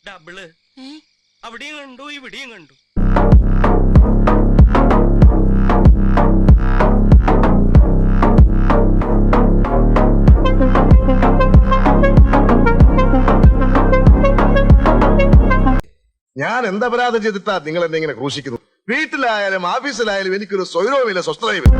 Double അവിടെയും കണ്ടു ഇവിടെയും കണ്ടു. ഞാൻ എന്ത് അപരാധം ചെയ്തിട്ടാ നിങ്ങൾ എന്നെ ഇങ്ങനെ ക്രൂശിക്കുന്നു? വീട്ടിലായാലും ഓഫീസിലായാലും എനിക്കൊരു സ്വൈരവുമില്ല, സ്വസ്ഥതയുമില്ല.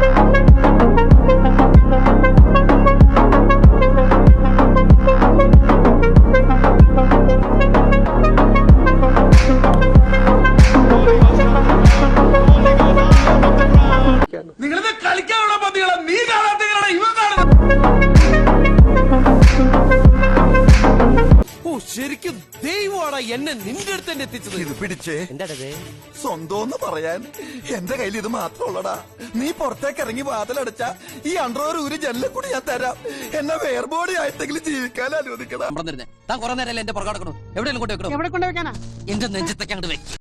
നിങ്ങളിത് കളിക്കാനുള്ള പതികളെ നീ കാണാത്തങ്ങളാണ് ഇവ കാണുന്നത്. ഓ ശരിക്കും ദൈവമാണ് എന്നെ നിന്റെ അടുത്ത് തന്നെ എത്തിച്ചത്. ഇത് പിടിച്ചേ. എന്താടേ സ്വന്തം പറയാൻ എന്റെ കയ്യിൽ ഇത് മാത്രമുള്ളടാ. നീ പുറത്തേക്ക് ഇറങ്ങി വാതിലടച്ച ഈ അണ്ടർവെയർ ഒരു ജനലിൽ കൂടി ഞാൻ തരാം. എന്നെ വേർബോഡി ആയിട്ടെങ്കിലും ജീവിക്കാൻ അനുവദിക്കണം. താൻ കുറെ നേരം എന്റെ പുറകെ എവിടെയെങ്കിലും കൊണ്ടുവെക്കണം. എവിടെ കൊണ്ടുവെക്കാനാ? എന്റെ നെഞ്ചത്തൊക്കെ അങ്ങോട്ട് വെക്കും.